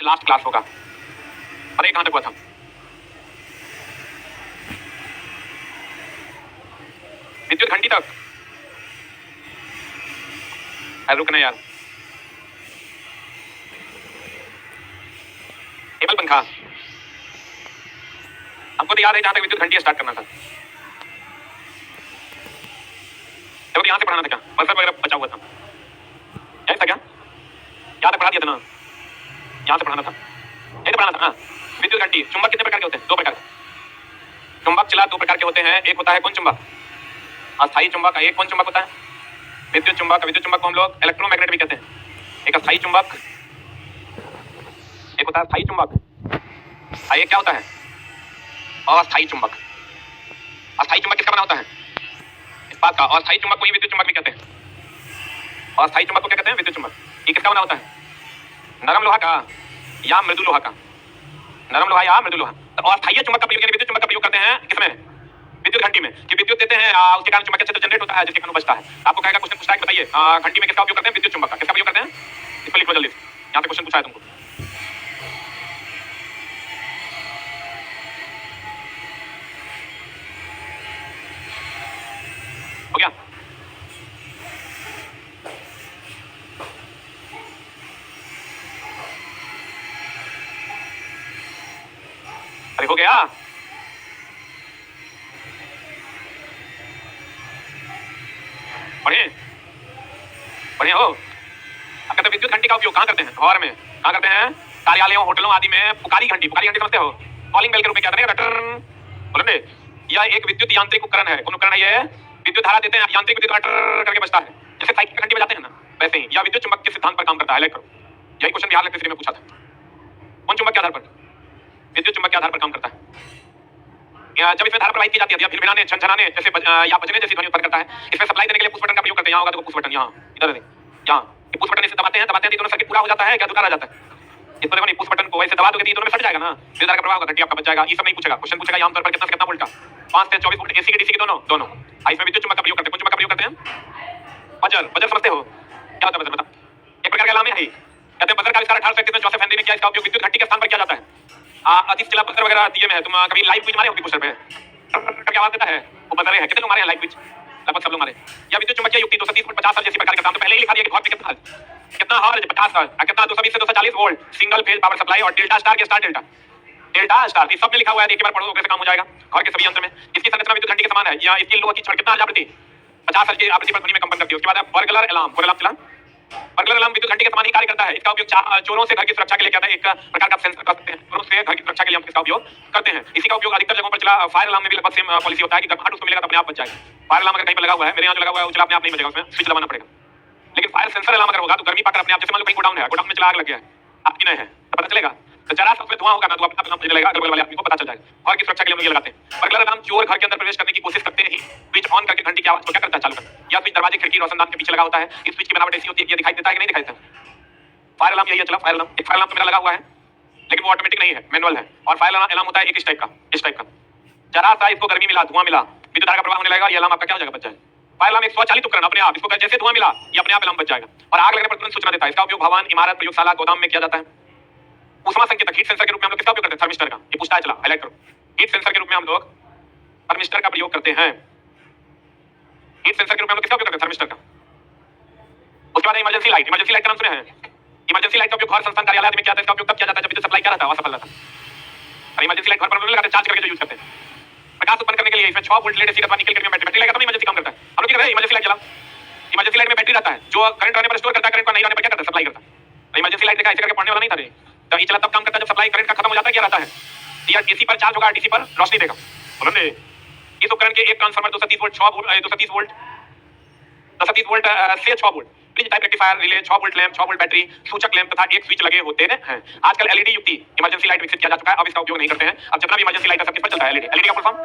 Last class होगा। अरे कहां तक हुआ था? विद्युत घंटी तक। रुकना यार। टेबल पंखा हमको तो याद है जहां तक विद्युत घंटी स्टार्ट करना था। तो यहां से पढ़ाना था क्या? बल्ब वगैरह बचा हुआ था, यही था क्या? याद है पढ़ा दिया था ना, यहां से पढ़ाना था, यही तो पढ़ाना था ना। विद्युत घंटी। चुंबक कितने प्रकार के होते हैं? दो प्रकार के। चुंबक चला दो प्रकार के होते हैं। एक होता है कौन चुंबक? अस्थायी चुंबक। एक कौन चुंबक होता है? विद्युत चुंबक। विद्युत चुंबक को हम लोग इलेक्ट्रोमैग्नेट भी कहते हैं। एक अस्थायी चुंबक, एक होता है स्थायी चुंबक। एक क्या होता है? अस्थायी चुंबक। अस्थायी चुंबक किसका बना होता है? इस्पात का। और स्थायी चुंबक को ही विद्युत चुंबक भी कहते हैं। अस्थायी चुंबक को क्या कहते हैं? विद्युत चुंबक। ये किसका बना होता है? नरम लोहा का या मृदु लोहा का? नरम लोहा या मृदु लोहा। तो अस्थायी चुंबक का प्रयोग यानी विद्युत चुंबक का प्रयोग करते हैं किसमें? विद्युत घंटी में। कि विद्युत देते हैं उसके कारण चुंबकीय क्षेत्र जनरेट होता है, जिसके कारण बचता है। आपको कहेगा क्वेश्चन पूछता है कि बताइए घंटी में किसका उपयोग करते हैं? विद्युत चुंबक का। किसका प्रयोग करते हैं? इसको लिखो जल्दी। यहां पे क्वेश्चन पूछा है तुमको। हो गया? अरे हो गया? पढ़े पढ़े हो? अब कहते हैं विद्युत घंटी का उपयोग कहां करते हैं? घर में। कहां करते हैं? कार्यालयों, होटलों आदि में। पुकारी घंटी। पुकारी घंटी समझते हो? कॉलिंग बेल के रूप में क्या करेंगे? बोलेंगे यह एक विद्युत यांत्रिक उपकरण है। कौन उपकरण है ये? विद्युत धारा देते हैं, यांत्रिक विद्युत करके बजता है, जैसे साइकिल की घंटी बजाते हैं ना, वैसे ही। यह विद्युत चुंबक के सिद्धांत पर काम करता है। लाइक करो, यही क्वेश्चन बिहार इलेक्ट्रिसिटी में पूछा था। कौन चुंबक के आधार पर? विद्युत चुंबक के आधार पर काम करता है। जब इसमें धारा प्रवाहित की जाती है या भिनभिनाने, झनझनाने जैसे या बजने जैसी ध्वनि उत्पन्न करता है, इसमें सप्लाई देने के लिए पुश बटन का प्रयोग करते हैं। यहाँ होगा तो पुश बटन, यहाँ इधर है, यहाँ पुश बटन इसे दबाते हैं तो दोनों सर्किट पूरा हो जाता है क्या अधूरा रह जाता है? इसको देखो नहीं, पुश बटन को ऐसे दबा दोगे तो दोनों में फट जाएगा ना, विद्युत धारा का प्रवाह होगा, घंटी आपका बच जाएगा। ये सब नहीं पूछेगा। क्वेश्चन पूछेगा आमतौर पर कितना से कितना वोल्ट का? 5 से 24 वोल्ट, एसी के डीसी के दोनों दोनों। इसमें विद्युत चुंबक का प्रयोग करते हैं। कौन चुंबक का प्रयोग करते हैं? बजर। बजर समझते हो? क्या होता है बजर? बता। एक प्रकार का अलार्म है। कहते हैं बजर का आविष्कार 1831 में जोसेफ हेनरी ने किया। इसका उपयोग विद्युत घंटी के स्थान पर किया जाता है। अतीत चला बजर वगैरह दिए में है। तुम कभी लाइव क्विज मारे हो पोस्टर पे? क्या आवाज देता है वो बजर है। कितने लोग मारे हैं लाइव क्विज? लगभग सब लोग मारे। या विद्युत चुंबकीय युक्ति 230 वोल्ट 50 हर्ट्ज जैसी प्रकार का काम तो पहले ही लिखा दिया कि बहुत कितना हर्ट्ज 50 हर्ट्ज, कितना 220 से 240 volt single phase power supply और डेल्टा स्टार के स्टार डेल्टा डेल्टा स्टार, सब में लिखा हुआ है। एक बार पढ़ो कैसे काम हो जाएगा घर के सभी यंत्र में। इसकी संरचना विद्युत घंटी के समान है। या इसकी लोहा की छड़ कितना हर्ट्ज आवृत्ति? 50 हर्ट्ज की आवृत्ति पर ध्वनि में कंपन करती है। उसके बाद बर्गलर अलार्म। बर्गलर अलार्म विद्युत घंटी के समान ही कार्य करता है। इसका उपयोग चोरों से घर की सुरक्षा के लिए किया जाता है। एक प्रकार का सेंसर कर सकते हैं। चोरों से घर की सुरक्षा के लिए हम इसका उपयोग करते हैं। इसी का उपयोग अधिकतर जगहों पर चला। फायर अलार्म में भी लगभग सेम पॉलिसी होता है कि जब हट उसको मिलेगा तो अपने आप बच जाएगा। फायर अलार्म अगर कहीं पर लगा हुआ है, मेरे यहाँ जो लगा हुआ है वो चला अपने आप नहीं बचेगा, उसमें स्विच दबाना पड़ेगा। लेकिन फायर सेंसर अलार्म अगर होगा तो गर्मी पाकर अपने आप, जैसे मान लो कहीं गोडाउन है, गोडाउन में चला आग लग गया है, आप नहीं है तो पता चलेगा। तो जरा सा उसमें धुआं होगा ना तो अपने आप चलेगा, अगल बगल वाले आदमी को पता चल जाएगा। घर की सुरक्षा के लिए हम ये लगाते हैं। बर्गलर अलार्म चोर घर के अंदर प्रवेश करने की कोशिश करते ही स्विच ऑन करके घंटी की आवाज को क्या करता है? चालू करता है। या स्विच दरवाजे, खिड़की, रोशनदान के पीछे लगा होता है। इस स्विच की बनावट ऐसी होती है कि ये दिखाई देता है कि नहीं दिखाई देता? फायर अलार्म यही है। चला फायर अलार्म। एक फायर अलार्म तो मेरा लगा हुआ है लेकिन वो ऑटोमेटिक नहीं है, मैनुअल है। और फायर अलार्म होता है एक इस टाइप का। जरा सा इसको गर्मी मिला, धुआं मिला, विद्युत धारा का प्रवाह होने लगेगा, ये अलार्म आपका क्या हो जाएगा? बच जाएगा। फायर अलार्म एक स्वचालित उपकरण, अपने आप इसको जैसे धुआं मिला ये अपने आप अलार्म बच जाएगा और आग लगने पर तुरंत सूचना देता है। इसका उपयोग भवन, इमारत, प्रयोगशाला, गोदाम में किया जाता है। ऊष्मा संकेतक हीट सेंसर के रूप में हम लोग किसका उपयोग करते हैं? थर्मिस्टर का। ये पूछता है, चला हाईलाइट करो। हीट सेंसर के रूप में हम लोग थर्मिस्टर का प्रयोग करते हैं। हीट सेंसर के रूप में हम लोग किसका उपयोग करते हैं? थर्मिस्टर का। उसके बाद इमरजेंसी लाइट। इमरजेंसी लाइट का नाम सुने हैं? इमरजेंसी लाइट का उपयोग हर संस्थान कार्यालय में किया जाता है। इसका उपयोग तब किया जाता है जब विद्युत सप्लाई क्या रहता है? असफल रहता है। और इमरजेंसी लाइट घर पर लगाते हैं, चार्ज करके जो यूज करते हैं। प्रकाश उत्पन्न करने के लिए इसमें 6 वोल्ट लेड एसिड अथवा निकल के बैटरी लगा तो इमरजेंसी काम करता है। हम लोग क्या करते हैं? इमरजेंसी लाइट जला। इमरजेंसी लाइट में बैटरी रहता है जो करंट रहने पर स्टोर करता है, करंट नहीं रहने पर क्या करता है? सप्लाई करता है। इमरजेंसी लाइट देखा ऐसे करके पढ़ने वाला नहीं था रे। तो ये चला तब काम करता है जब सप्लाई करंट का खत्म हो जाता है। क्या रहता है? या एसी पर चार्ज होगा, डीसी पर रोशनी देगा। बोलो ने इस उपकरण के एक transformer 230 volt 6 volt 230 volt 230 volt से 6 volt bridge type rectifier, relay, 6 volt lamp, 6 volt battery, सूचक लैंप तथा एक स्विच लगे होते हैं। आजकल एलईडी युक्ति इमरजेंसी लाइट विकसित किया जा चुका है। अब इसका उपयोग नहीं करते हैं। अब जितना भी इमरजेंसी लाइट है सब किस पर चलता है? एलईडी। एलईडी का full form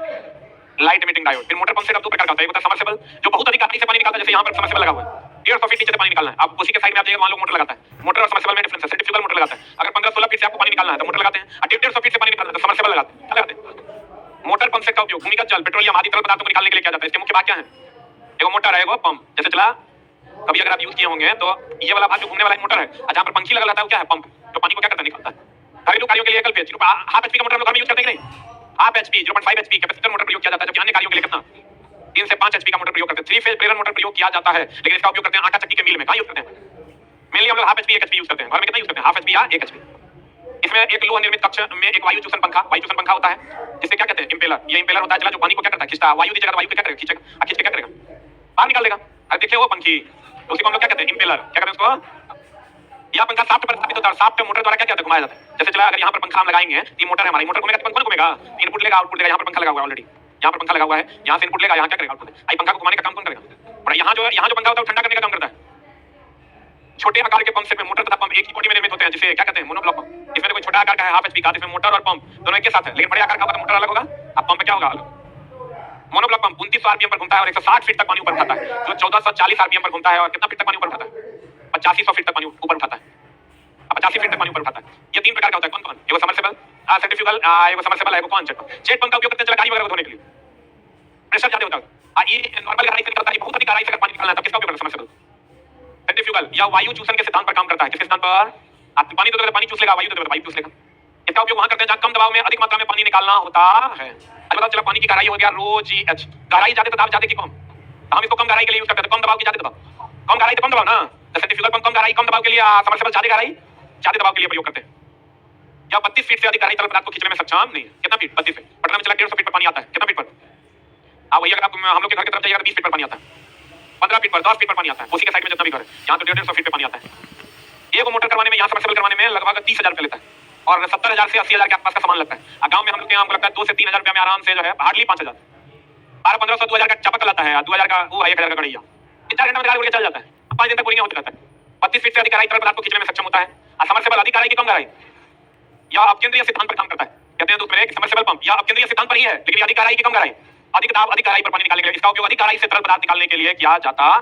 light emitting diode. फिर मोटर पंप सेट अब दो प्रकार का होता है। एक होता है सबमर्सिबल जो बहुत अधिक आसानी से पानी निकालता है, जैसे यहाँ पर सबमर्सिबल लगा हुआ है, 150 फीट नीचे से पानी निकालना है। अब उसी के साइड में आप जाइए, मान लो मोटर लगाता है। मोटर और सबमर्सिबल में डिफरेंस है। सेंट्रीफ्यूगल मोटर लगाता है। अगर 15-16 फीट से आपको पानी निकालना है तो मोटर लगाते हैं, और 150 फीट से पानी निकालना है तो सबमर्सिबल लगाते हैं। क्या लगाते हैं? मोटर पंप सेट का उपयोग भूमिगत जल, पेट्रोलियम आदि तरल पदार्थों को निकालने के लिए किया जाता है। इसके मुख्य भाग क्या है? एगो मोटर है, एगो पंप। जैसे चला कभी अगर आप यूज किए होंगे तो ये वाला भाग जो घूमने वाला मोटर है, जहां पर पंखी लगा रहता है वो क्या है? पंप, जो पानी को क्या करता है? निकालता है। घरेलू कार्यों के लिए एकल फेज हाफ एचपी का मोटर हम लोग घर में यूज करते हैं कि नहीं? Half HP 0.5 HP capacitor motor प्रयोग किया जाता है, जबकि अन्य कार्यों के लिए कितना 3 से 5 एचपी का मोटर प्रयोग करते हैं। 3 फेज प्रेरण मोटर प्रयोग किया जाता है, लेकिन इसका उपयोग करते हैं आटा चक्की के मिल में। कहां यूज करते हैं? मेनली हम लोग हाफ एचपी 1 एचपी यूज करते हैं। घर में कितना यूज करते हैं? हाफ एचपी या 1 एचपी। इसमें एक लोह निर्मित कक्ष में एक वायु चूषण पंखा होता है, जिसे क्या कहते हैं? इंपेलर। ये इंपेलर होता है चला जो पानी को क्या करता है? खींचता है। वायु दी जगह वायु को क्या करेगा? खींचेगा। खींच के क्या करेगा? बाहर निकाल देगा। अब देखिए वो पंखी, तो उसी को हम लोग क्या कहते हैं? इंपेलर। क्या कहते हैं उसको? यह पंखा शाफ्ट पर स्थापित होता है। शाफ्ट मोटर द्वारा क्या क्या घुमाया जाता है? जैसे चला अगर यहाँ पर पंखा हम लगाएंगे, ये मोटर है हमारी, मोटर घूमेगा तो पंखा घूमेगा, इनपुट लेगा आउटपुट लेगा। यहाँ पर पंखा लगा हुआ है ऑलरेडी, यहाँ पर पंखा लगा हुआ है, यहाँ से इनपुट लेगा, यहाँ क्या करेगा? आउटपुट। आई पंखा को घुमाने का काम कौन करेगा? और यहाँ जो पंखा होता है ठंडा करने का काम करता है। छोटे आकार के पंप सेट में मोटर तथा पंप एक ही बॉडी में निर्मित होते हैं, जिसे क्या कहते हैं? Monoblock pump. इसमें कोई छोटा आकार का है हाफ एचपी का, इसमें मोटर और पंप दोनों एक साथ है, लेकिन बड़े आकार का होगा तो मोटर अलग होगा, अब पंप क्या होगा? अलग। मोनोब्लॉक पंप 2900 आरपीएम पर घूमता है और 160 फीट तक पानी ऊपर उठाता है, जो 1440 आरपीएम पर घूमता है और कितना फीट तक पानी ऊपर उठाता है? 8500 फीट तक पानी ऊपर उठाता है। 85 फीट तक पानी ऊपर उठाता है। ये 3 प्रकार का होता है। कौन-कौन? एगो सबमर्सिबल, सेंट्रीफ्यूगल, एगो सबमर्सिबल है, एगो कौन? जेट पंप का उपयोग करते हैं गाड़ी वगैरह को धोने के लिए। प्रेशर ज्यादा होता है। ये नॉर्मल गहराई से निकलता है, बहुत अधिक गहराई से अगर पानी निकालना है तो किसका उपयोग करते हैं? सबमर्सिबल। सेंट्रीफ्यूगल या वायु चूषण के सिद्धांत पर काम करता है। किसके सिद्धांत पर? आप पानी दे दोगे तो पानी चूस लेगा, वायु दे दोगे तो वायु चूस लेगा। इसका उपयोग वहां करते हैं जहां कम दबाव में अधिक मात्रा में पानी निकालना होता है। अब बताओ, चलो पानी की गहराई हो गया रो जी एच, गहराई ज्यादा तो दाब ज्यादा की कम, तो हम इसको कम गहराई के लिए यूज करते हैं। कम दबाव की ज्यादा दबाव, कम गहराई तो कम दबाव ना, सेंट्रीफ्यूगल पंप कम गहराई कम दबाव के लिए, सबमर्सिबल ज्यादा गहराई ज्यादा दबाव के लिए प्रयोग करते हैं। या 32 फीट से अधिक गहराई तरल पदार्थ को खींचने में सक्षम नहीं है। कितना फीट? 32 फीट। पटना में चला 150 फीट पर पानी आता है। कितना फीट पर? वही अगर आप हम लोग के घर की तरफ जाइएगा 20 फीट पर पानी आता है, 15 फीट पर, 10 फीट पर पानी आता है। उसी के साइड में जितना भी घर है, यहाँ तो 150 फीट पे पानी आता है। एक मोटर करवाने में, यहाँ सबमर्सिबल करवाने में लगभग 30,000 रुपया लेता है और 70,000 से 80,000 के आसपास का सामान लगता है। गांव में हम लोग के यहाँ हमको लगता है 2 से 3,000 रुपया में आराम से जो है, हार्डली 5,000, 1200-1500, 2,000 का चापाकल आता है, 2,000 का वो 1,000 का गड़ैया, 4 घंटे में गाड़ी चल जाता है, 5 दिन तक बोरिंग होते रहता है। 32 फीट से अधिक गहराई तरल पदार्थ को खींचने में सक्षम होता है। और सबमर्सिबल अधिक गहराई की कम गहराई या अपकेंद्रीय सिद्धांत पर काम करता है। कहते हैं तो उसमें सबमर्सिबल पंप या अपकेंद्रीय सिद्धांत पर ही है, लेकिन अधिक गहराई की कम गहराई, अधिक दाब अधिक गहराई पर पानी निकालने के लिए इसका उपयोग अधिक गहराई से तरल पदार्थ निकालने के लिए किया जाता है।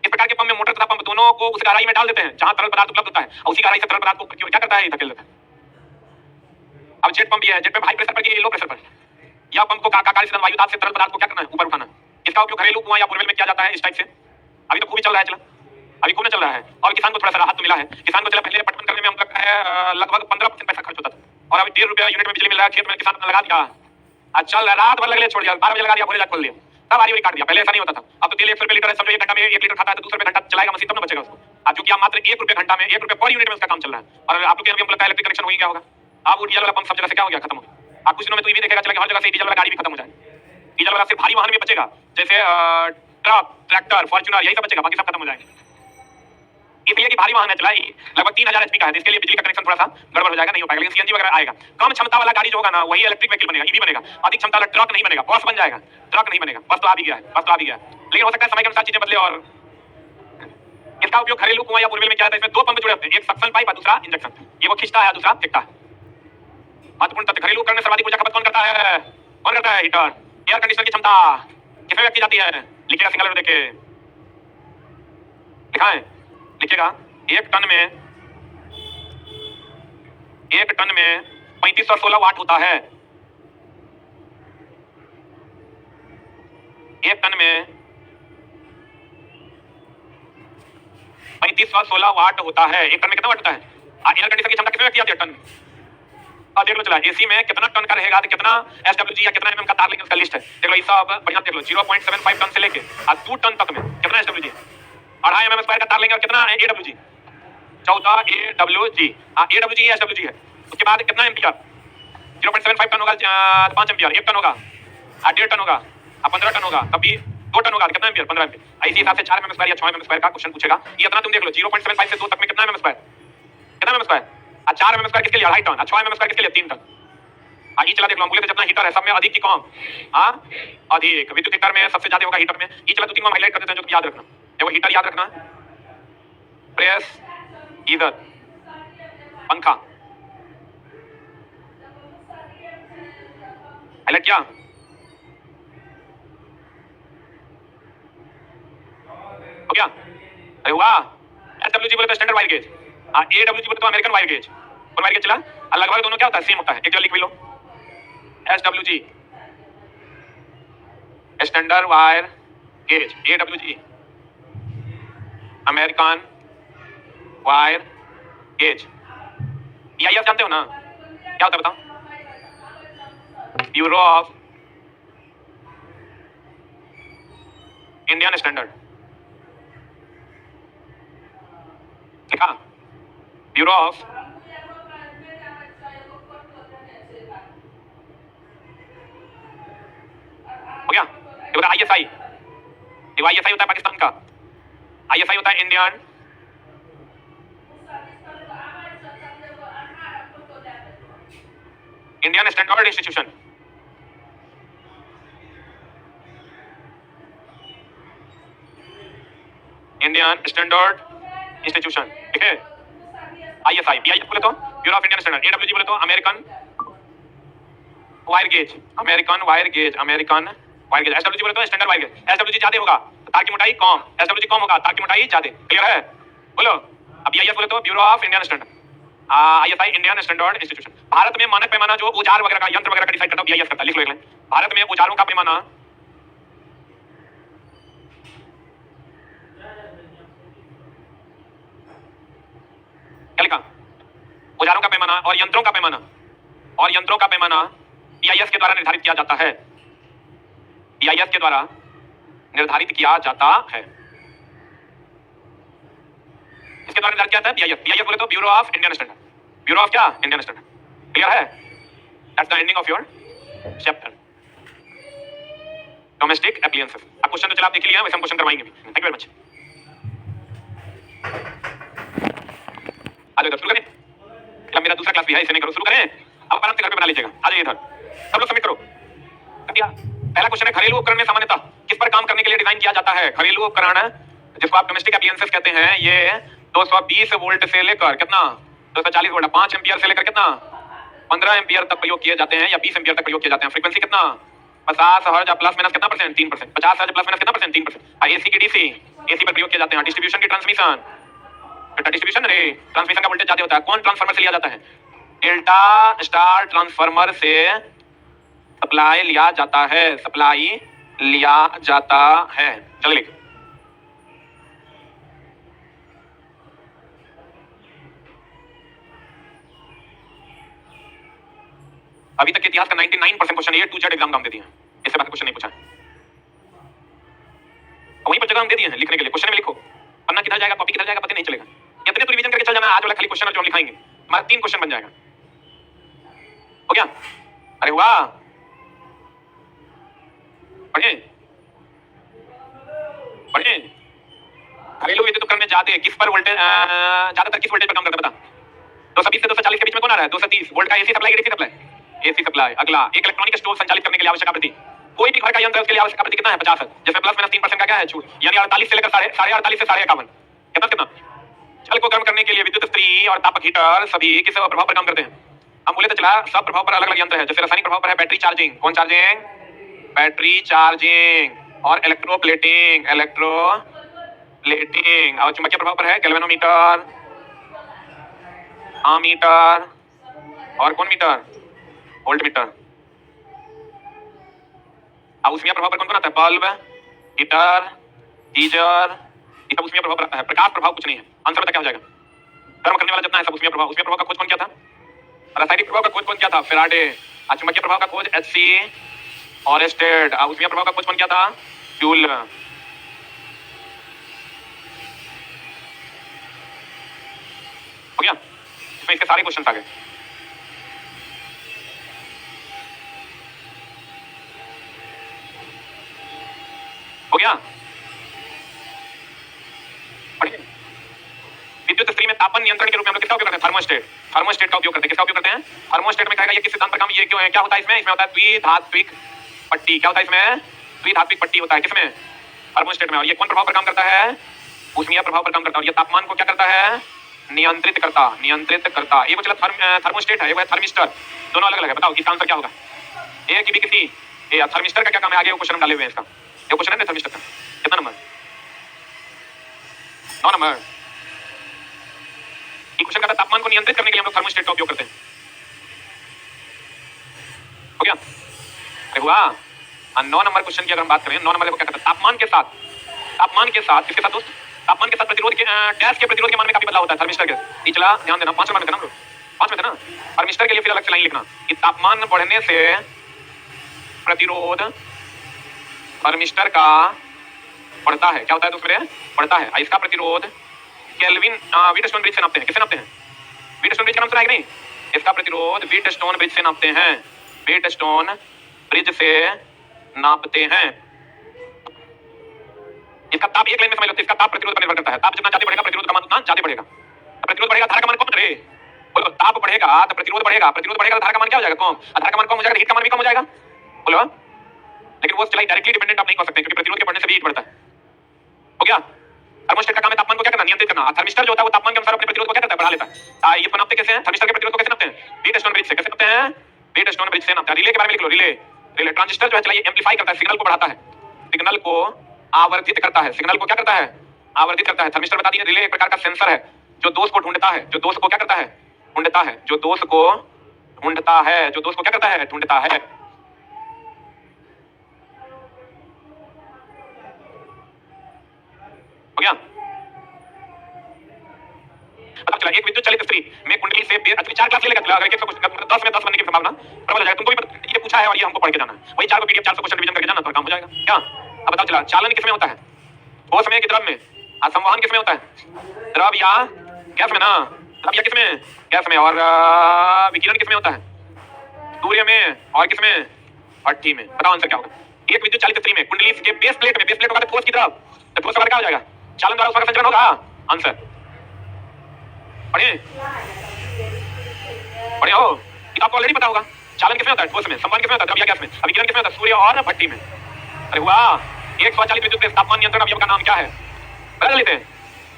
इस प्रकार के पंप में मोटर तथा पंप दोनों को उस गहराई में डाल देते हैं जहां तरल पदार्थ उपलब्ध होता है और उसी गहराई से तरल पदार्थ को क्या करता है? धकेल देता है। अब जेट पंप ये है, जेट पंप हाई प्रेशर पर की लो प्रेशर पर, या पंप को कार्य से वायु दाब से तरल पदार्थ को क्या करना है? ऊपर उठाना। इसका उपयोग घरेलू कुआं या बोरवेल में किया जाता है इस टाइप से। अभी तो खूब चल रहा है, चला अभी खूब चल रहा है और किसान को थोड़ा सा राहत तो मिला है। किसान को चला पहले पटवन करने में हम लगता है लगभग 15% पैसा खर्च होता था और अभी 1.5 रुपया यूनिट में बिजली मिल रहा है। खेत में किसान ने लगा दिया, अच्छा रात भर लगे छोड़ दिया, 12 बजे लगा दिया, भोरे जाकर खोल दिया, तब आरी काट दिया। पहले ऐसा नहीं होता था। अब तो तेल 100 रुपये लीटर है, समझो 1 घंटा में 1 लीटर खाता है तो 200 रुपये घंटा चलाएगा मशीन, तब ना बचेगा उसको। अब चूंकि आप मात्र 1 रुपये घंटा में 1 रुपये पर यूनिट में उसका काम चल रहा है और आप लोग के यहाँ लगता है इलेक्ट्रिक कनेक्शन हो ही गया होगा। अब वो डीजल वाला पंप सब जगह से क्या हो गया? खत्म हो गया। आप कुछ दिनों में तो ये भी देखेगा चला कि हर जगह से डीजल वाला गाड़ी भी खत्म हो जाए। डीजल वाला सिर्फ भारी वाहन में बचेगा, जैसे ट्रक, ट्रैक्टर, फॉर्च्यूनर, यही सब बचेगा, बाकी सब खत्म हो जाएंगे। इसलिए कि भारी वाहन है चला लगभग 3000 एचपी का है, इसके लिए बिजली का कनेक्शन थोड़ा सा गड़बड़ हो जाएगा, नहीं हो पाएगा। लेकिन सीएनजी वगैरह आएगा। कम क्षमता वाला गाड़ी जो होगा ना, वही इलेक्ट्रिक व्हीकल बनेगा, ईवी बनेगा। अधिक क्षमता वाला ट्रक नहीं बनेगा, बस बन जाएगा, ट्रक नहीं बनेगा। बस तो आ भी गया है, बस तो आ भी गया है, लेकिन हो सकता है समय के अनुसार चीजें बदले। और इसका उपयोग घरेलू कुआं या बोरवेल में किया जाता है। इसमें 2 पंप जुड़े होते हैं, एक सक्शन पाइप और दूसरा इंजेक्शन। ये वो खींचता है, दूसरा फेंकता है। महत्वपूर्ण तथ्य, घरेलू उपकरण में सर्वाधिक ऊर्जा खपत कौन करता है? कौन करता है? हीटर। एयर कंडीशनर की क्षमता किसमें व्यक्त की जाती है? लिखिएगा, सिंगल देख के लिखा है, लिखिएगा। 1 टन में 3516 वाट होता है। 1 टन में 3516 वाट होता है। 1 टन में कितना वाट होता है? एयर कंडीशनर की क्षमता कितने में की जाती है? टन। अब देख लो चला एसी में कितना टन का रहेगा, तो कितना एसडब्ल्यूजी या कितना एमएम का तार लेंगे उसका लिस्ट है। देख लो ये सब बढ़िया देख लो, 0.75 टन से लेके 2 टन तक में कितना एसडब्ल्यूजी, 2.5 mm स्क्वायर का तार लेंगे और कितना एडब्ल्यूजी, 14 एडब्ल्यूजी। एडब्ल्यूजी एसडब्ल्यूजी है। उसके बाद कितना एम्पियर, 0.75 टन होगा, 5 एम्पियर। 1 टन होगा, 1.5 टन होगा, 15 टन होगा, तब भी 2 टन होगा, कितना एम्पियर? 15 एम्पियर। इसी हिसाब से 4 mm स्क्वायर या 6 mm स्क्वायर का क्वेश्चन पूछेगा। ये इतना तुम देख लो, 0.75 से 2 तक में कितना mm स्क्वायर, कितना mm स्क्वायर। 4 mm स्क्वायर किसके लिए? 2.5 टन। 6 mm स्क्वायर किसके लिए? 3 टन। ये चला देख लो, बोले तो जितना हीटर है सब में अधिक की कम, अधिक। विद्युत हीटर में सबसे ज्यादा होगा हीटर में। ये चला 2-3 हाईलाइट कर देते हैं जो याद रखना। देखो हीटर याद रखना, प्रेस, गीजर, पंखा, हाईलाइट किया। हो गया? अरे हुआ। एसडब्ल्यूजी बोले तो स्टैंडर्ड वायर गेज, एडब्ल्यूजी बोले तो अमेरिकन वायर गेज। और वायर गेज चला, लगभग दोनों क्या होता है? सेम होता है। एक जल्दी लिख लो, SWG standard wire gauge, AWG American wire gauge. EIF जानते हो ना? क्या होता है बताओ? ब्यूरो ऑफ इंडियन स्टैंडर्ड, लिखा ब्यूरो ऑफ, हो गया? ये होता है ISI, देखो ISI होता है पाकिस्तान का, ISI होता है Indian Indian standard institution, Indian standard institution, ठीक है? ISI, BIS बोले तो bureau of Indian standard, AWG बोले तो American wire gauge, American wire gauge, American wire gauge, SWG बोले तो स्टैंडर्ड वायर गेज, SWG ज्यादा होगा तो तार की मोटाई कम, SWG कम होगा तार की मोटाई ज्यादा, क्लियर है? बोलो। अब BIS बोले तो bureau of Indian standard, ISI Indian standard institution. Bharat में मानक पैमाना जो औजार वगैरह का, यंत्र वगैरह का डिसाइड करता है BIS करता है, लिख लो एक लाइन। भारत में औजारों का पैमाना, क्या लिखा? औजारों का पैमाना और यंत्रों का पैमाना, और यंत्रों का पैमाना BIS के द्वारा निर्धारित किया जाता है, BIS के द्वारा निर्धारित किया जाता है। इसके द्वारा निर्धारित किया जाता है BIS, BIS बोले तो bureau of Indian standard, bureau of क्या? इंडियन स्टैंडर्ड, क्लियर है? That's the ending of your chapter domestic appliances. अब क्वेश्चन तो चला आप देख लिया, वैसे हम क्वेश्चन करवाएंगे भी। Thank you very much. आ जाओ, शुरू करें। मतलब मेरा दूसरा क्लास भी है, इसे नहीं करो, शुरू करें। अब आराम से घर पे बना लीजिएगा, आ जाइए इधर, सब लोग सबमिट करो। पहला क्वेश्चन है, घरेलू उपकरण में सामान्यतः किस पर काम करने के लिए डिजाइन किया जाता है? घरेलू उपकरण जिसको आप डोमेस्टिक एप्लायंसेस कहते हैं, ये 220 वोल्ट से लेकर कितना, 240 वोल्ट, 5 एम्पियर से लेकर कितना, 15 एम्पियर तक प्रयोग किए जाते हैं, या 20 एम्पियर तक प्रयोग किए जाते हैं। फ्रीक्वेंसी कितना, 50 हर्ट्ज प्लस माइनस कितना परसेंट, 3%, 50 हर्ट्ज प्लस माइनस कितना परसेंट, 3%। AC की DC, AC पर प्रयोग किए जाते हैं। डिस्ट्रीब्यूशन की ट्रांसमिशन, डिस्ट्रीब्यूशन रे ट्रांसमिशन का वोल्टेज ज्यादा होता है, कौन ट्रांसफार्मर से लिया जाता है? डेल्टा स्टार ट्रांसफार्मर से सप्लाई लिया जाता है, सप्लाई लिया जाता है। चल लिख, अभी तक के इतिहास का 99% question A to Z exam का हम दे दिए हैं, इससे बाकी क्वेश्चन नहीं पूछा है। वहीं पर जगह हम दे दिए हैं लिखने के लिए, क्वेश्चन में लिखो, पन्ना किधर जाएगा, कॉपी किधर जाएगा, पता नहीं चलेगा। इतने तो रिवीजन करके चल जाना, आज वाला खाली क्वेश्चन जो हम लिखाएंगे, हमारा 3 क्वेश्चन बन जाएगा। हो गया? अरे वाह, पढ़े पढ़े। घरेलू विद्युत उपकरण में ज्यादा किस पर वोल्टेज, ज्यादातर किस वोल्टेज पर काम करता है बता? 220 से 240 के बीच में कौन आ रहा है? 230 वोल्ट का AC supply, DC supply, AC supply. अगला, एक इलेक्ट्रॉनिक स्टोव संचालित करने के लिए आवश्यक आवृत्ति, कोई भी घर का यंत्र है उसके लिए आवश्यक आवृत्ति कितना है? 50 है, जिसमें प्लस माइनस 3% का क्या है, छूट, यानी 48 से लेकर 48.5 से 51, कितना कितना? जल को गर्म करने के लिए विद्युत स्त्री और तापक हीटर सभी किस प्रभाव पर काम करते हैं? हम बोले तो चला, सब प्रभाव पर अलग अलग यंत्र है। जैसे रासायनिक प्रभाव पर है बैटरी चार्जिंग, कौन चार्जिंग? Battery charging. और इलेक्ट्रोप्लेटिंग, इलेक्ट्रोप्लेटिंग। और चुंबकीय प्रभाव पर है गैल्वेनोमीटर, आमीटर, और कौन मीटर? वोल्टमीटर। अब उसमें प्रभाव पर कौन कौन आता है? बल्ब, हीटर, गीजर, ये सब उसमें प्रभाव पर आता है। प्रकाश प्रभाव कुछ नहीं है। आंसर बता क्या हो जाएगा? गर्म करने वाला जितना है सब उसमें प्रभाव। उसमें प्रभाव का खोज कौन किया था? रासायनिक प्रभाव का खोज कौन किया था? फेराडे। चुंबकीय प्रभाव का खोज HC ऑरेस्टेड। उसमें प्रभाव का खोज कौन किया था? जूल। हो गया? इसमें इसके सारे क्वेश्चन आ गए। हो गया? विद्युत स्त्री में तापमान नियंत्रण के रूप में हम लोग किसका उपयोग करते हैं? थर्मोस्टेट। थर्मोस्टेट का उपयोग करते हैं। किसका उपयोग करते हैं? थर्मोस्टेट में कहेगा ये किस सिद्धांत पर काम, ये क्यों है, क्या होता है इसमें? इसमें होता है द्विधात्विक पट्टी। क्या होता है इसमें? द्विधात्विक पट्टी होता है किसमें? थर्मोस्टेट में। और ये कौन प्रभाव पर काम करता है? ऊष्मीय प्रभाव पर काम करता है। और ये तापमान को क्या करता है? नियंत्रित करता, नियंत्रित करता। ये चला थर्मोस्टेट है, ये थर्मिस्टर, दोनों अलग अलग है। बताओ इसका आंसर क्या होगा? ए की भी किसी, ये थर्मिस्टर का क्या काम है? आगे वो क्वेश्चन डाले हुए हैं इसका, ये क्वेश्चन है ना थर्मिस्टर का। कितना नंबर? 9 नंबर। ये क्वेश्चन का तापमान को नियंत्रित करने के लिए हम लोग थर्मोस्टेट का उपयोग करते हैं। हो गया? अरे हुआ? 9 नंबर क्वेश्चन की अगर हम बात करें, 9 नंबर को क्या करता है? तापमान के साथ, तापमान के साथ किसके साथ दोस्त? तापमान के साथ प्रतिरोध के, गैस के प्रतिरोध के मान में काफी बदलाव होता है थर्मिस्टर के। निचला ध्यान देना, 5 नंबर में थे ना हम लोग। 5 में था ना। थर्मिस्टर के लिए फिर अलग से लाइन लिखना कि तापमान बढ़ने से प्रतिरोध थर्मिस्टर का बढ़ता है। क्या होता है दूसरे? बढ़ता है। इसका प्रतिरोध केल्विन व्हीटस्टोन ब्रिज से नापते हैं। किससे नापते हैं? व्हीटस्टोन ब्रिज का नाम सुना है कि नहीं? इसका प्रतिरोध व्हीटस्टोन ब्रिज से नापते हैं। व्हीटस्टोन ब्रिज से नापते हैं। इसका ताप एक लाइन में समझ लो। इसका ताप प्रतिरोध पर निर्भर करता है। ताप जितना ज्यादा बढ़ेगा प्रतिरोध का मान उतना ज्यादा बढ़ेगा। प्रतिरोध बढ़ेगा धारा का मान कम रे। बोलो ताप बढ़ेगा तो प्रतिरोध बढ़ेगा। प्रतिरोध बढ़ेगा तो धारा का मान क्या हो जाएगा? कम। धारा का मान कम हो जाएगा तो हीट का मान भी कम हो जाएगा। बोलो लेकिन वो चलाई डायरेक्टली डिपेंडेंट आप नहीं कर सकते क्योंकि प्रतिरोध के बढ़ने से भी हीट बढ़ता है। हो गया? थर्मोस्टेट का काम है तापमान को क्या करना? नियंत्रित करना। थर्मिस्टर जो होता है वो तापमान के अनुसार अपने प्रतिरोध को क्या करता है? बढ़ा लेता है। ये नापते कैसे हैं? थर्मिस्टर के प्रतिरोध को कैसे नापते हैं? व्हीटस्टोन ब्रिज से। कैसे नापते हैं? व्हीटस्टोन ब्रिज से नापते हैं। रिले के बारे में लिख लो। रिले ट्रांजिस्टर जो है चलाइए एम्पलीफाई करता है, सिग्नल को बढ़ाता है, सिग्नल को आवर्धित करता है। सिग्नल को क्या करता है? आवर्धित करता है। थर्मिस्टर बता दिए। रिले एक प्रकार का सेंसर है जो दोष को ढूंढता है। जो दोष को क्या करता है? ढूंढता है। जो दोष को ढूंढता है। जो दोष को क्या करता है? ढूंढता है। हो गया? पता चला एक विद्युत चालित स्त्री में कुंडली से 4 क्लास ले लेगा। अगर 10 में 10 बनने की संभावना प्रबल हो जाएगा। तुमको भी ये पूछा है और ये हमको पढ़ के जाना है। वही 4 को पीडीएफ 400 क्वेश्चन रिवीजन करके जाना तो काम हो जाएगा। क्या अब बताओ चला चालन किसमें होता है? ठोस में कि द्रव में? संवहन किसमें होता है? द्रव या गैस में ना? द्रव या किसमें? गैस में। और विकिरण किसमें होता है? सूर्य में। और किसमें? भट्ठी में। बताओ आंसर क्या होगा? एक विद्युत चालित स्त्री में कुंडली के बेस प्लेट में, बेस प्लेट होगा तो ठोस की द्रव, तो ठोस का क्या हो जाएगा? चालन द्वारा उसका संचरण होगा। आंसर पढ़े पढ़े हो? आपको ऑलरेडी पता होगा चालन किसमें होता है? ठोस में। संवहन किसमें होता है? द्रव या गैस में। विकिरण किसमें होता है? सूर्य और भट्ठी में। अरे वाह! एक स्वचालित विद्युत प्रेस तापमान नियंत्रण अवयव का नाम क्या है? बदल लेते हैं।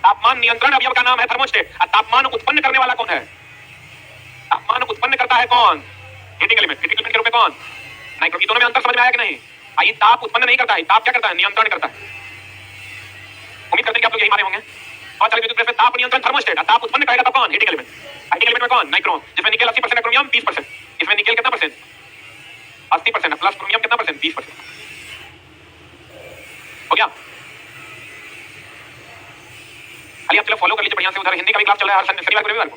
तापमान नियंत्रण अवयव का नाम है थर्मोस्टेट। तापमान उत्पन्न करने वाला कौन है? तापमान उत्पन्न करता है कौन? Heating element. हीटिंग एलिमेंट के रूप में कौन? नाइट्रोजन। दोनों में अंतर समझ में आया कि नहीं? ये ताप उत्पन्न नहीं करता है, ताप क्या करता है? नियंत्रण करता है। उम्मीद करते हैं कि आप लोग यही माने होंगे। स्वचालित विद्युत प्रेस में ताप नियंत्रण थर्मोस्टेट। ताप उत्पन्न करेगा तो कौन? Heating element. हीटिंग एलिमेंट में कौन? नाइट्रोन, जिसमें निकेल 80%, क्रोमियम 20%। इसमें निकेल कितना परसेंट? 80% प्लस क्रोमियम कितना परसेंट? 20%। हो गया? खाली आप चलो फॉलो कर लीजिए बढ़िया से। उधर हिंदी का भी क्लास चल रहा है हर शनिवार को, रविवार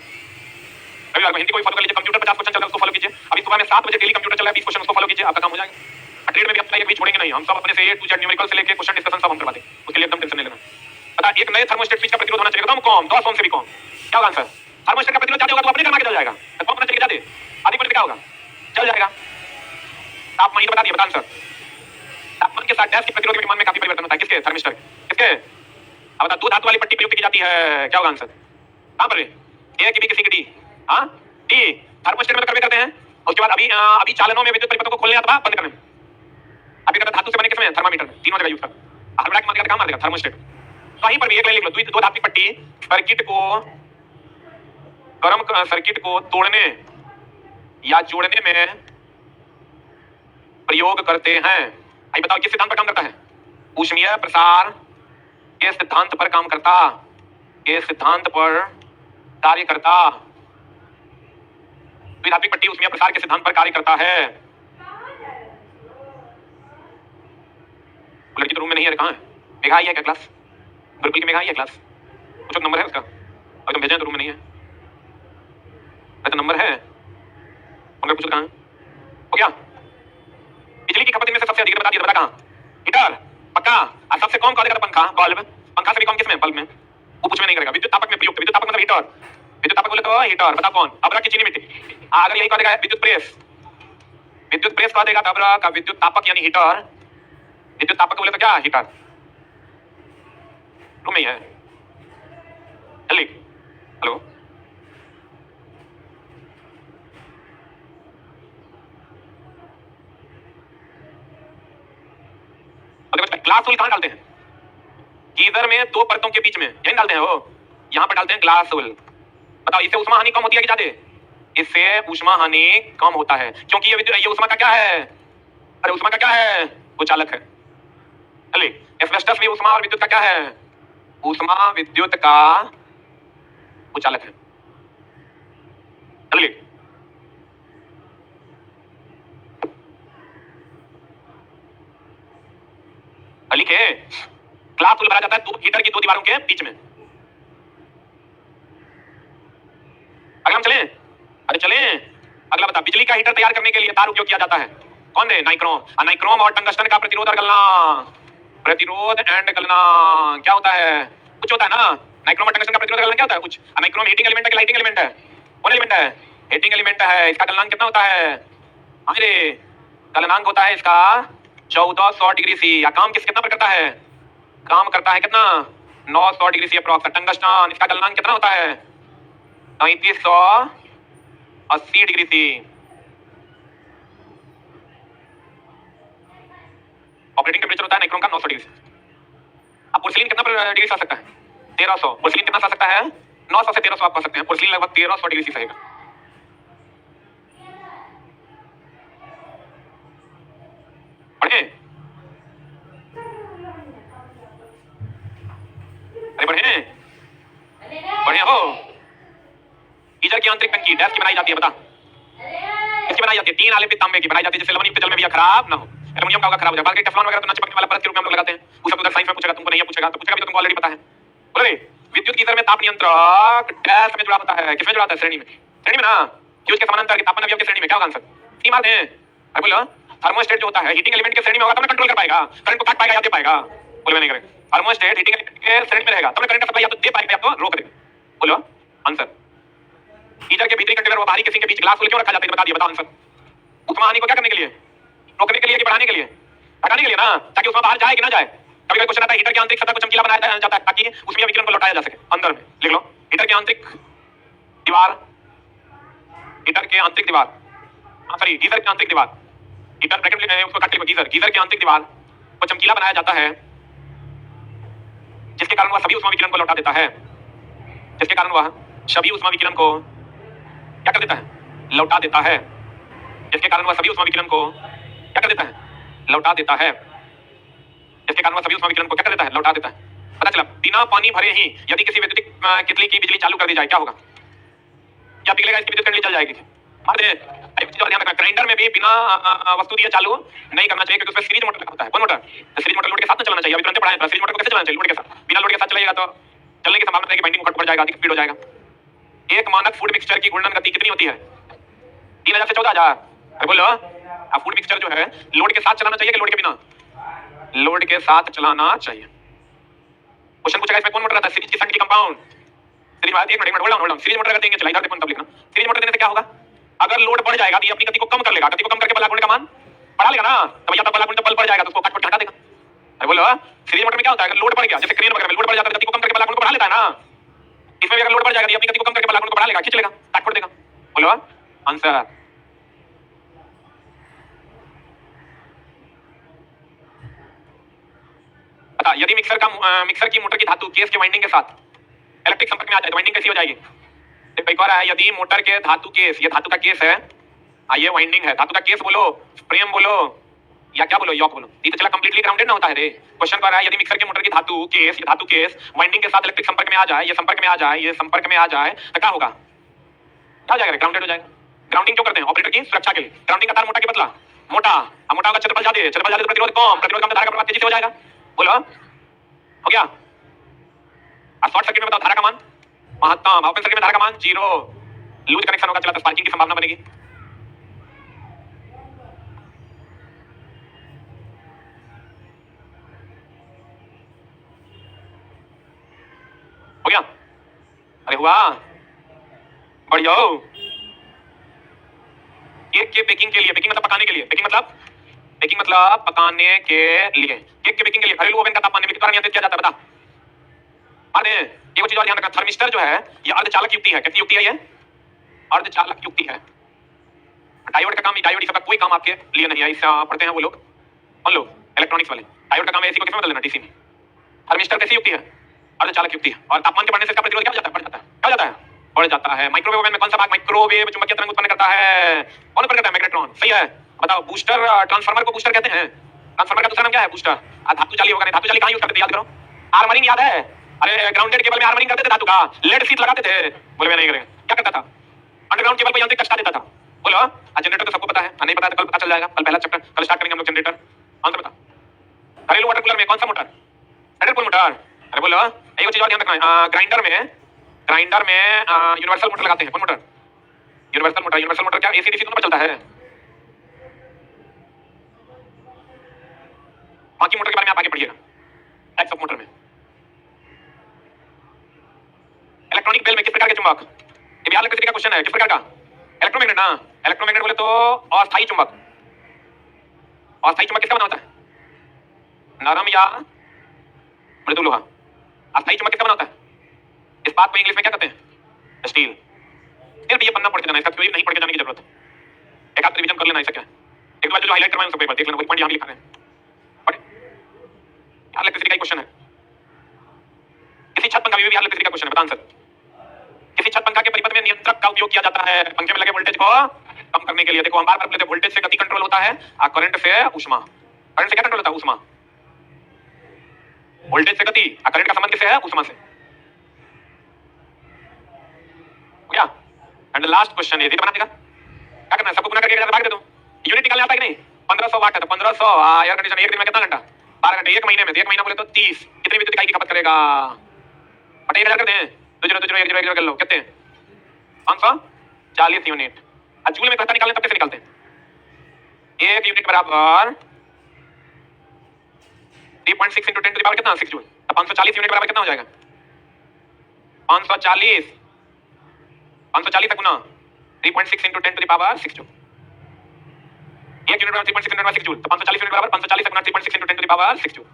को हिंदी को भी फॉलो कर लीजिए। कंप्यूटर 50 क्वेश्चन चल रहा है उसको फॉलो कीजिए। अभी सुबह में 7 बजे डेली कंप्यूटर चल रहा है 20 क्वेश्चन, उसको फॉलो कीजिए, आपका काम हो जाएगा। ट्रेड में भी हम एक भी छोड़ेंगे नहीं। हम सब अपने से A to Z न्यूमेरिकल से लेके क्वेश्चन डिस्कशन सब हम करवा देंगे। उसके लिए एकदम टेंशन नहीं लेना। बता एक नए थर्मोस्टेट स्विच का प्रतिरोध होना चाहिए एकदम कम, 10 ओम से भी कम। क्या होगा आंसर? थर्मोस्टेट का प्रतिरोध ज्यादा होगा तो अपने करना के चल जाएगा। तो कम होना चाहिए ज्यादा, आधी पर क्या होगा? चल जाएगा। तापमान ये बता दिए, बता आंसर। तापमान के साथ गैस के प्रतिरोध के मान में काफी परिवर्तन होता है। किसके? थर्मिस्टर। किसके? अब बता दो धातु वाली पट्टी प्रयुक्त की जाती है। क्या होगा आंसर? कहां पर? ए की बी की सी की डी। हां डी। थर्मोस्टेट में तो करते हैं। उसके बाद अभी चालनों में विद्युत परिपथों को खोलने अथवा बंद करने में। अभी कहता धातु से बने किसमें? थर्मामीटर में। तीनों जगह यूज करता। हर की मान का काम कर देगा थर्मोस्टेट। कहीं पर भी एक लाइन लिख लो। दो धातु पट्टी सर्किट को गर्म सर्किट को तोड़ने या जोड़ने में प्रयोग करते हैं। आई बताओ किस सिद्धांत पर काम करता है? ऊष्मीय प्रसार के सिद्धांत पर काम करता। के सिद्धांत पर कार्य करता। द्विधात्विक पट्टी ऊष्मीय प्रसार के सिद्धांत पर कार्य करता है। लड़की तो रूम में नहीं है, कहाँ है? मेघा आई है क्या क्लास? गुरुकुल की मेघा आई है क्लास? कुछ नंबर है उसका? अभी तुम भेजे तो रूम में नहीं है। तो नंबर है उनका, कुछ कहाँ हो गया? बिजली की खपत में से सबसे अधिक बता दिया, बता कहाँ? हीटर पक्का। और सबसे कम कौन देगा? पंखा, बल्ब। पंखा से भी कम किसमें? बल्ब में। वो कुछ में नहीं करेगा। विद्युत तापक में प्रयुक्त। विद्युत तापक मतलब हीटर। विद्युत तापक बोले तो हीटर। बता कौन? अबरक की चीनी मिट्टी। अगर यही कह देगा विद्युत प्रेस, विद्युत प्रेस कह देगा तो अबरक का विद्युत तापक यानी हीटर। विद्युत तापक बोले तो क्या? हीटर। रूम में ही है। जल्दी। हेलो ग्लास वूल कहां डालते हैं? गीजर में 2 परतों के बीच में यहीं डालते हैं। वो यहां पर डालते हैं ग्लास वूल। बताओ इससे उष्मा हानि कम होती है कि ज्यादा? इससे उष्मा हानि कम होता है क्योंकि ये उष्मा का क्या है? अरे उष्मा का क्या है? वो चालक है। चलिए एस्बेस्टस भी उष्मा और विद्युत का क्या है? उष्मा विद्युत का वो चालक है। चलिए लिखे ग्लास वूल भरा जाता है 2 हीटर की 2 दीवारों के बीच में। अगर हम चलें अरे चले, अगला बता, बिजली का हीटर तैयार करने के लिए तार उपयोग किया जाता है, कौन दे? नाइक्रोम। नाइक्रोम और टंगस्टन का प्रतिरोध और गलना, प्रतिरोध एंड गलना क्या होता है? कुछ होता है ना, नाइक्रोम और टंगस्टन का प्रतिरोध गलना क्या होता है? कुछ। नाइक्रोम हीटिंग एलिमेंट है कि लाइटिंग एलिमेंट है? कौन एलिमेंट है? हीटिंग एलिमेंट है। इसका गलनांक कितना होता है? अरे गलनांक होता है इसका 1400 डिग्री सी। या काम कितना पर करता है? काम करता है कितना? 900 डिग्री सी अप्रॉक्स। टंगस्टन इसका गलनांक कितना होता है? 3380 डिग्री सी। ऑपरेटिंग टेम्परेचर होता है नाइक्रोम का 900 डिग्री सी। अब पोर्सिलिन कितना डिग्री से आ सकता है? 1300। पोर्सिलिन कितना सा सकता है? 900 से 1300 आप कह सकते हैं। पोर्सिलिन लगभग 1300 डिग्री सी सहेगा। बढ़े? अरे बढ़े, बढ़िया हो। गीजर की आंतरिक टंकी डैश की बनाई जाती है, बता किसकी बनाई जाती है? 3 आलेपित तांबे की बनाई जाती है, जिससे लवण युक्त जल में भी खराब ना हो। एल्युमिनियम का होगा खराब हो जाए। बाकी टेफ्लॉन वगैरह तो ना चिपकने वाला परत के रूप में हम लोग लगाते हैं। उसका उधर साइंस में पूछेगा, तुमको नहीं पूछेगा तो पूछेगा भी, तो तुमको ऑलरेडी पता है। बोले विद्युत गीजर में ताप नियंत्रक डैश में जुड़ा होता है। किसमें जुड़ा होता है? श्रेणी में। श्रेणी में ना, फ्यूज के समानांतर तापमान अवयव की श्रेणी में। क्या होगा आंसर? सी मारते हैं। अरे बोलो, थर्मोस्टेट जो होता है हीटिंग एलिमेंट के श्रेणी में होगा, तब कंट्रोल कर पाएगा, करंट को काट पाएगा या दे पाएगा? बोले नहीं करेगा। थर्मोस्टेट हीटिंग एलिमेंट के श्रेणी में रहेगा, तब करंट सप्लाई या तो दे पाएगा या तो रोक देगा। बोलो आंसर। गीजर के भीतरी कंटेनर और बाहरी केसिंग के बीच ग्लास क्यों रखा जाता है? बता दिया, बता आंसर। उष्मा हानि को क्या करने के लिए? रोकने के लिए कि बढ़ाने के लिए? हटाने के लिए ना, ताकि उष्मा बाहर जाए कि ना जाए। कभी कभी क्वेश्चन आता है हीटर की आंतरिक सतह को चमकीला बनाया जाता है ताकि उसमें विकिरण को लौटाया जा सके अंदर में। लिख लो, हीटर की आंतरिक दीवार, हीटर के आंतरिक दीवार, सॉरी गीजर की आंतरिक दीवार, हीटर ब्रैकेट में उसको काट लो, गीजर, गीजर की आंतरिक दीवार को चमकीला बनाया जाता है, जिसके कारण वह सभी उष्मा विकिरण को लौटा देता है। जिसके कारण वह सभी उष्मा विकिरण को क्या कर देता है? लौटा देता है। जिसके कारण वह सभी उष्मा विकिरण को क्या कर देता है? लौटा देता है। जिसके कारण वह सभी उष्मा विकिरण को क्या कर देता है? लौटा देता है। पता चला, बिना पानी भरे ही यदि किसी वैद्युतिक कितली की बिजली चालू कर दी जाए, क्या होगा? क्या पिघलेगा? इसकी विद्युत कंडली चल जाएगी। मार दे। एक चीज और ध्यान रखना, ग्राइंडर में भी बिना वस्तु दिए चालू नहीं करना चाहिए, क्योंकि उसमें सीरीज मोटर लगा होता है। कौन मोटर? सीरीज मोटर लोड के साथ ना चलाना चाहिए। अभी तुरंत पढ़ाया था, सीरीज मोटर को कैसे चलाना चाहिए? लोड के साथ। बिना लोड के साथ चलाएगा तो चलने की संभावना है कि बाइंडिंग मुकट बढ़ जाएगा, अधिक स्पीड हो जाएगा। एक मानक फूड मिक्सचर की घूर्णन गति कितनी होती है? 3000 से 14000। अरे बोलो, अब फूड मिक्सचर जो है लोड के साथ चलाना चाहिए कि लोड के बिना? लोड के साथ चलाना चाहिए। क्वेश्चन पूछेगा इसमें कौन मोटर रहता है? सीरीज की संख्या कंपाउंड सीरीज में। एक minute hold on. Series motor अगर देंगे, चला इधर देखो तब लिखना। सीरीज मोटर देने से क्या होगा? अगर लोड बढ़ जाएगा तो ये अपनी गति को कम कर लेगा, गति को कम करके बल गुण का मान बढ़ा लेगा ना, तो भैया तब बल गुण बल बढ़ जाएगा तो उसको काट के हटा देगा। अरे बोलो, सीरीज मोटर में क्या होता है? अगर लोड बढ़ गया, जैसे क्रेन वगैरह में लोड बढ़ जाता है, गति को कम करके बल गुण को बढ़ा लेता है ना, इसमें भी अगर लोड बढ़ जाएगा तो अपनी गति को कम करके बल गुण को बढ़ा लेगा, खींच लेगा, काट फोड़ देगा। बोलो आंसर। बता, यदि मिक्सर की मोटर की धातु केस के वाइंडिंग के साथ इलेक्ट्रिक संपर्क में आ जाए तो वाइंडिंग कैसी हो जाएगी? एक और है, यदि मोटर के धातु केस, ये धातु का केस है, ये वाइंडिंग है, धातु का केस बोलो, फ्रेम बोलो या क्या बोलो, यॉक बोलो, ये तो चला कंप्लीटली ग्राउंडेड ना होता है रे। क्वेश्चन कर रहा है, यदि मिक्सर के मोटर की धातु केस, ये धातु केस वाइंडिंग के साथ इलेक्ट्रिक संपर्क में आ जाए, ये संपर्क में आ जाए, ये संपर्क में आ जाए, तो क्या होगा? क्या हो जाएगा? ग्राउंडेड हो जाएगा। ग्राउंडिंग क्यों करते हैं? ऑपरेटर की सुरक्षा के लिए। ग्राउंडिंग का तार मोटा कि पतला? मोटा। अब मोटा होगा क्षेत्रफल ज्यादा, क्षेत्रफल ज्यादा तो प्रतिरोध कम, प्रतिरोध कम तो धारा का प्रवाह तेजी से हो जाएगा। बोलो हो गया? अब शॉर्ट सर्किट में बताओ धारा का मान महत्तम, ओपन सर्किट में धारा का मान 0। लूज कनेक्शन होगा, चला तो स्पार्किंग की संभावना बनेगी। हो गया? अरे हुआ, बढ़िया हो। केक के बेकिंग के लिए, बेकिंग मतलब पकाने के लिए, बेकिंग मतलब पकाने के लिए, केक के बेकिंग के लिए घरेलू ओवन का तापमान निम्न के द्वारा नियंत्रित किया जाता है। बता। अरे ये वो चीज और ध्यान रखना, थर्मिस्टर जो है ये अर्धचालक युक्ति है। कितनी युक्ति है ये? अर्धचालक युक्ति है। डायोड का काम, डायोड इसका कोई काम आपके लिए नहीं है, इससे पढ़ते हैं वो लोग, कौन लोग? इलेक्ट्रॉनिक्स वाले। डायोड का काम एसी को किसमें बदल देना? डीसी में। थर्मिस्टर कैसी युक्ति है? अर्धचालक युक्ति है। और तापमान के बढ़ने से इसका प्रतिरोध क्या हो जाता है? बढ़ जाता है। क्या हो जाता है? बढ़ जाता है। माइक्रोवेव ओवन में कौन सा भाग माइक्रोवेव चुंबकीय तरंग उत्पन्न करता है? कौन उत्पन्न करता है? मैग्नेट्रॉन। सही है। बताओ, बूस्टर ट्रांसफार्मर को बूस्टर कहते हैं। ट्रांसफार्मर का दूसरा नाम क्या है? बूस्टर। धातु जाली होगा नहीं, धातु जाली कहां यूज करते थे? याद करो। आर्मरिंग याद है? अरे ग्राउंडेड केबल में आर्मरिंग करते थे धातु का, लेड शीट लगाते थे। बोले मैं नहीं करेंगे। क्या करता था? अंडरग्राउंड केबल को यांत्रिक कष्टा देता था। बोलो, जनरेटर तो सबको पता है, नहीं पता तो कल पता चल जाएगा, कल पहला चैप्टर, कल स्टार्ट करेंगे हम लोग जनरेटर। आंसर बता। घरेलू वाटर कूलर में कौन सा मोटर? सेंट्रल पुल मोटर। अरे बोलो, एक चीज और ध्यान रखना है, ग्राइंडर में यूनिवर्सल मोटर लगाते हैं। कौन मोटर? यूनिवर्सल मोटर क्या एसी डीसी दोनों पर चलता है? बाकी मोटर के बारे में आप आगे पढ़िएगा टाइप्स ऑफ मोटर में। इलेक्ट्रॉनिक बेल में किस प्रकार के चुंबक, ये भी इलेक्ट्रिसिटी का क्वेश्चन है, किस प्रकार का? इलेक्ट्रोमैग्नेट ना, इलेक्ट्रोमैग्नेट बोले तो अस्थायी चुंबक। अस्थायी चुंबक किसका बना होता है? नरम या मृदु लोहा। अस्थायी चुंबक किसका बना होता है? इस्पात को इंग्लिश में क्या कहते हैं? स्टील। फिर भी ये पन्ना पढ़ के जाना, इसका थ्योरी नहीं पढ़ के जाने की जरूरत है, एक आध रिवीजन कर लेना, ऐसा क्या है? एक बार जो हाईलाइट करवाएं उसको पेपर देख लेना, वही पॉइंट यहां भी लिखा है। पढ़े इलेक्ट्रिसिटी का क्वेश्चन है। किसी छत पंखा भी इलेक्ट्रिसिटी का क्वेश्चन है, बता आंसर। किसी छत पंखा के परिपथ में नियंत्रक का उपयोग किया जाता है पंखे में लगे वोल्टेज को कम करने के लिए। देखो हम बार बार बोलते हैं वोल्टेज से गति कंट्रोल होता है और करंट से ऊष्मा। करंट से क्या कंट्रोल होता है? ऊष्मा। वोल्टेज से गति और करंट का संबंध किससे है? ऊष्मा से। हो गया? एंड लास्ट क्वेश्चन ये बना देगा, क्या करना है? सबको गुना करके भाग दे दो। यूनिट निकालने आता है कि नहीं? 1500 वाट है तो 1500 एयर कंडीशन एक दिन में कितना घंटा? 12 घंटे। एक महीने में, एक महीना बोले तो 30, कितनी विद्युत इकाई की खपत करेगा? बटे 1000 कर दें, 2020 कर लो, कितने? 540 यूनिट। जूल में कहता निकालने तब कैसे निकालते हैं? एक यूनिट बराबर 3.6 into 10 to the power कितना? 6 जूल। तो 540 यूनिट बराबर कितना हो जाएगा? 540 का गुना 3.6 into 10 to the power 6 joule. एक यूनिट बराबर 3.6 into 6 जूल, तो 540 यूनिट बराबर 540 का गुना 3.6 into 10 to the power 6 joule.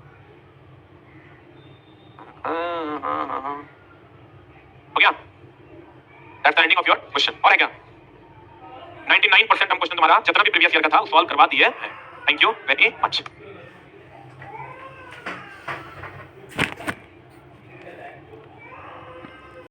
हो गया? That's the ending of your question। और है क्या? 99% हम क्वेश्चन तुम्हारा जितना भी प्रीवियस ईयर का था वो सॉल्व करवा दिए हैं। Thank you very much.